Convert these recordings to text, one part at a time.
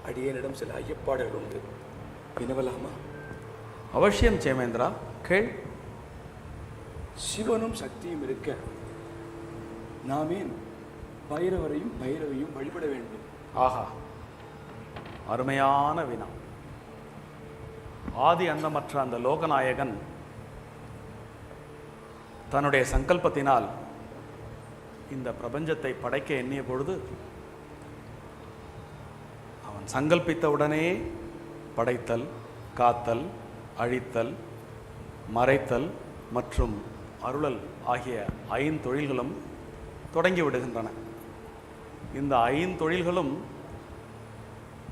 அடியேனிடம் சில ஐயப்பாடுகள் உண்டு, வினவலாமா? அவசியம் சேமேந்திரா, கேள். சிவனும் சக்தியும் இருக்க நாமேன் பைரவரையும் பைரவியும் வழிபட வேண்டும்? ஆஹா, அருமையான வினா. ஆதி அந்தமற்ற அந்த லோகநாயகன் தன்னுடைய சங்கல்பத்தினால் இந்த பிரபஞ்சத்தை படைக்க எண்ணிய பொழுது அவன் சங்கல்பித்தவுடனே படைத்தல், காத்தல், அழித்தல், மறைத்தல் மற்றும் அருளல் ஆகிய ஐந்தொழில்களும் தொடங்கி விடுகின்றன. இந்த ஐந்தொழில்களும்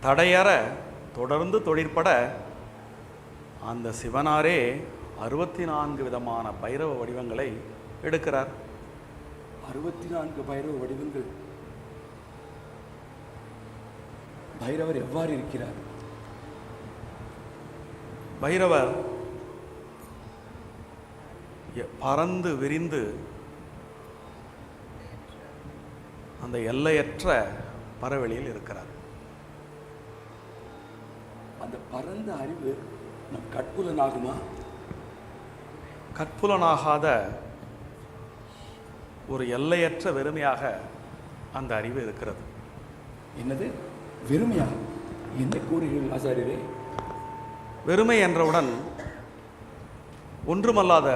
தடையற தொடர்ந்து தொழிற்பட அந்த சிவனாரே 64 விதமான பைரவ வடிவங்களை எடுக்கிறார். 64 பைரவ வடிவங்கள். பைரவர் எவ்வாறு இருக்கிறார்? பைரவர் பறந்து விரிந்து அந்த எல்லையற்ற பரவெளியில் இருக்கிறார். அந்த பரந்த அறிவு நம் கட்புலனாகுமா? கட்புலனாகாத ஒரு எல்லையற்ற வெறுமையாக அந்த அறிவு இருக்கிறது. என்னது வெறுமையா? என்ன கூறுகிறீர்கள் ஆச்சாரியரே? வெறுமை என்றவுடன் ஒன்றுமல்லாத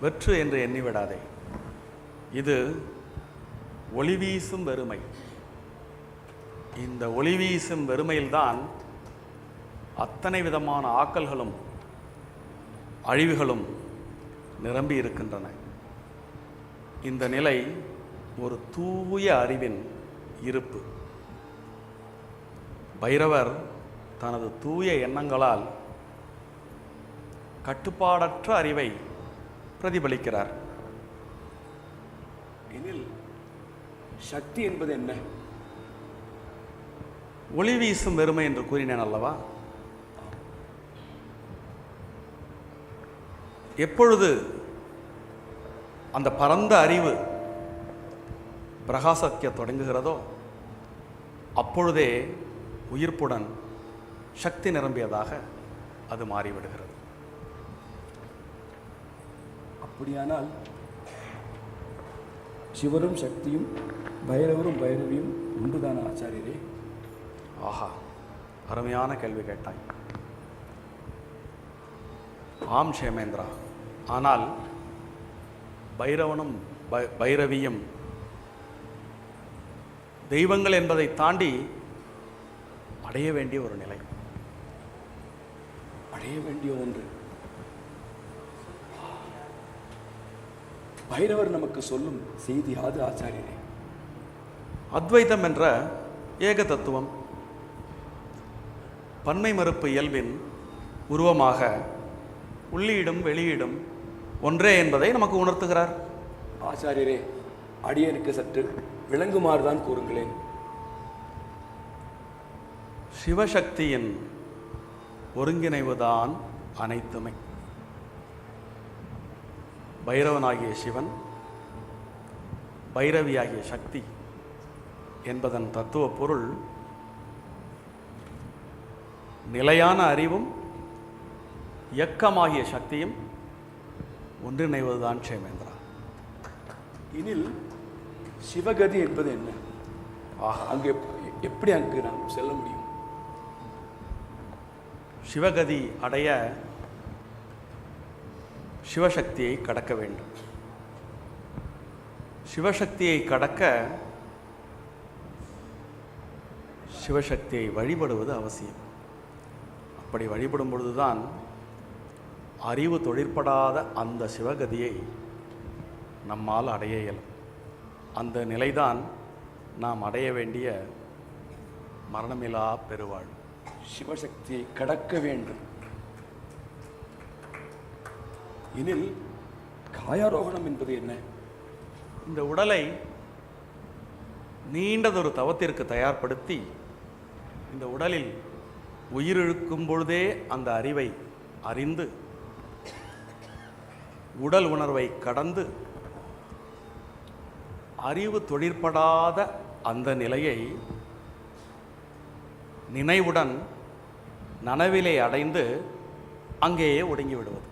வெற்று என்று எண்ணிவிடாதே. இது ஒளிவீசும் வெறுமை. இந்த ஒளிவீசும் வெறுமையில்தான் அத்தனை விதமான ஆக்கல்களும் அழிவுகளும் நிரம்பி இருக்கின்றன. இந்த நிலை ஒரு தூய அறிவின் இருப்பு. பைரவர் தனது தூய எண்ணங்களால் கட்டுப்பாடற்ற அறிவை பிரதிபலிக்கிறார். எனில் சக்தி என்பது என்ன? ஒளி வீசும் வெறுமை என்று கூறினேன் அல்லவா? எப்பொழுது அந்த பரந்த அறிவு பிரகாசிக்க தொடங்குகிறதோ அப்பொழுதே உயிர்ப்புடன் சக்தி நிரம்பியதாக அது மாறிவிடுகிறது. அப்படியானால் சிவரும் சக்தியும் பைரவரும் பைரவியும் ஒன்றுதான ஆச்சாரியரே? ஆஹா, அருமையான கேள்வி கேட்டாய். ஆம் சேமேந்திரா, ஆனால் பைரவனும் பைரவியும் தெய்வங்கள் என்பதை தாண்டி அடைய வேண்டிய ஒரு நிலை, அடைய வேண்டிய ஒன்று. பைரவர் நமக்கு சொல்லும் செய்தி யாது ஆச்சாரியரே? அத்வைதம் என்ற ஏக தத்துவம் பன்மை மறுப்பு இயல்பின் உருவமாக உள்ளீடும் வெளியீடும் ஒன்றே என்பதை நமக்கு உணர்த்துகிறார். ஆச்சாரியரே, அடியனுக்கு சற்று விளங்குமாறுதான் கூறுங்களேன். சிவசக்தியின் ஒருங்கிணைவுதான் அனைத்துமே. பைரவனாகிய சிவன், பைரவியாகிய சக்தி என்பதன் தத்துவ பொருள் நிலையான அறிவும் இயக்கமாகிய சக்தியும் ஒன்றிணைவதுதான் சேமேந்திரா. எனில் சிவகதி என்பது என்ன? அங்கே எப்படி அங்கு நாம் செல்ல முடியும்? சிவகதி அடைய சிவசக்தியை கடக்க வேண்டும். சிவசக்தியை கடக்க சிவசக்தியை வழிபடுவது அவசியம். அப்படி வழிபடும் பொழுதுதான் அறிவு தொழிற்படாத அந்த சிவகதியை நம்மால் அடைய இயலும். அந்த நிலைதான் நாம் அடைய வேண்டிய மரணமிலா பெருவாழ்வு. சிவசக்தியை கடக்க வேண்டும் எனில் காயாரோகணம் என்பது என்ன? இந்த உடலை நீண்டதொரு தவத்திற்கு தயார்படுத்தி இந்த உடலில் உயிரிழுக்கும் பொழுதே அந்த அறிவை அறிந்து உடல் உணர்வை கடந்து அறிவு தொழிற்படாத அந்த நிலையை நினைவுடன் நனவிலே அடைந்து அங்கேயே ஒடுங்கி விடுவது.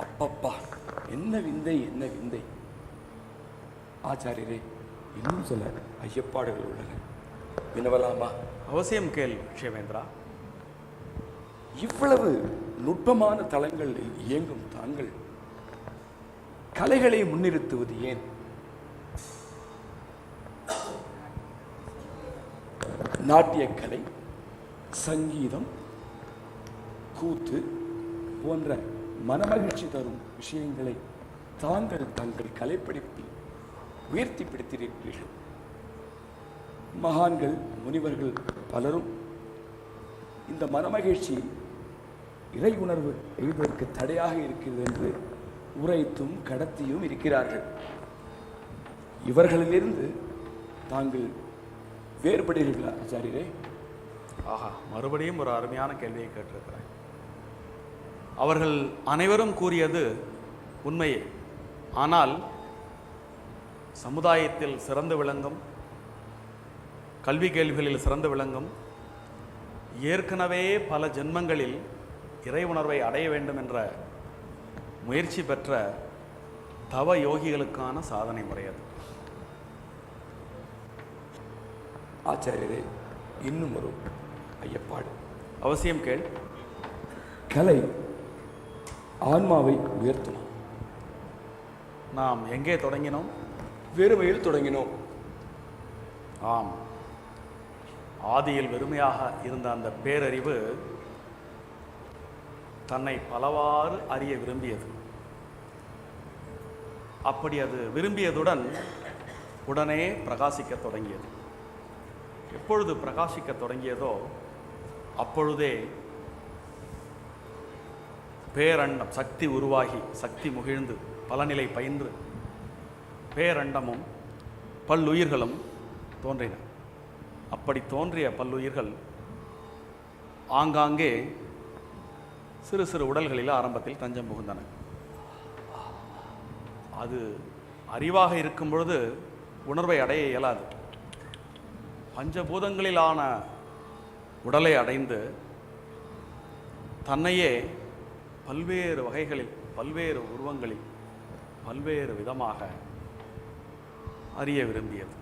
அப்பப்பா, என்ன விந்தை, என்ன விந்தை! ஆச்சாரியரே, இன்னும் சில ஐயப்பாடுகள் உள்ளன, வினவலாமா? அவசியம் கேள் ஷேவேந்திரா. இவ்வளவு நுட்பமான தளங்களில் இயங்கும் தாங்கள் கலைகளை முன்னிறுத்துவது ஏன்? நாட்டியக்கலை, சங்கீதம், கூத்து போன்ற மனமகிழ்ச்சி தரும் விஷயங்களை தாங்கள் தங்கள் கலைப்படைப்பில் உயர்த்தி பிடித்திருக்கிறீர்கள். மகான்கள், முனிவர்கள் பலரும் இந்த மனமகிழ்ச்சி இறை உணர்வு எழுதுவதற்கு தடையாக இருக்கிறது என்று உரைத்தும் கடத்தியும் இருக்கிறார்கள். இவர்களிலிருந்து தாங்கள் வேறுபடுகிறீர்களா ஆச்சாரியரே? ஆஹா, மறுபடியும் ஒரு அருமையான கேள்வியை கேட்டிருக்கிறேன். அவர்கள் அனைவரும் கூறியது உண்மையே. ஆனால் சமுதாயத்தில் சிறந்து விளங்கும், கல்வி கேள்விகளில் சிறந்து விளங்கும், ஏற்கனவே பல ஜென்மங்களில் இறை உணர்வை அடைய வேண்டும் என்ற முயற்சி பெற்ற தவ யோகிகளுக்கான சாதனை முறை அது. ஆச்சாரியரே, இன்னும் ஒரு ஐயப்பாடு. அவசியம் கேள். கலை ஆன்மாவை உயர்த்துமா? நாம் எங்கே தொடங்கினோம்? வெறுமையில் தொடங்கினோம். ஆம், ஆதியில் வெறுமையாக இருந்த அந்த பேரறிவு தன்னை பலவாறு அறிய விரும்பியது. அப்படி அது விரும்பியதுடன் உடனே பிரகாசிக்க தொடங்கியது. எப்பொழுது பிரகாசிக்க தொடங்கியதோ அப்பொழுதே பேரண்டம் சக்தி உருவாகி, சக்தி முகிழ்ந்து, பலநிலை பயின்று பேரண்டமும் பல்லுயிர்களும் தோன்றின. அப்படி தோன்றிய பல்லுயிர்கள் ஆங்காங்கே சிறு சிறு உடல்களில் ஆரம்பத்தில் தஞ்சம் புகுந்தன. அது அறிவாக இருக்கும் பொழுது உணர்வை அடைய இயலாது. பஞ்சபூதங்களிலான உடலை அடைந்து தன்னையே பல்வேறு வகைகளில், பல்வேறு உருவங்களில், பல்வேறு விதமாக அறிய விரும்பியது.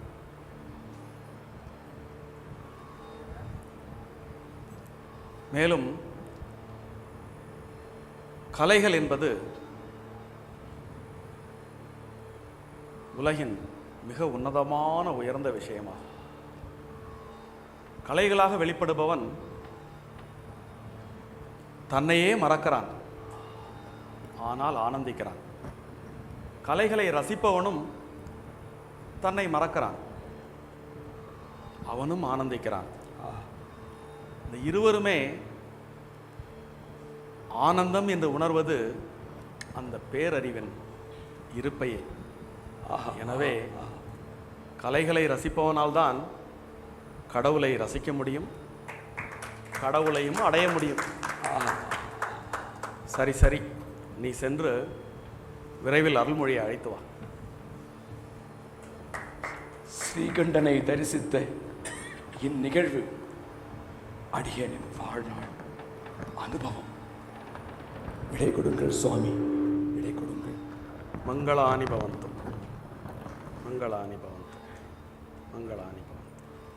மேலும் கலைகள் என்பது உலகின் மிக உன்னதமான உயர்ந்த விஷயமாகும். கலைகளாக வெளிப்படுபவன் தன்னையே மறக்கிறான், ஆனால் ஆனந்திக்கிறான். கலைகளை ரசிப்பவனும் தன்னை மறக்கிறான், அவனும் ஆனந்திக்கிறான். இந்த இருவருமே ஆனந்தம் என்று உணர்வது அந்த பேரறிவின் இருப்பையே. எனவே கலைகளை ரசிப்பவனால்தான் கடவுளை ரசிக்க முடியும், கடவுளையும் அடைய முடியும். சரி சரி, நீ சென்று விரைவில் அருள்மொழியை அழைத்து வா. ஸ்ரீகண்டனை தரிசித்த இந்நிகழ்வு அடியனின் வாழ்நாள் அனுபவம். விடை கொடுங்கள் சுவாமி, விடை கொடுங்கள். மங்களானி பவந்தும், மங்களானி பவந்தும், மங்களானி.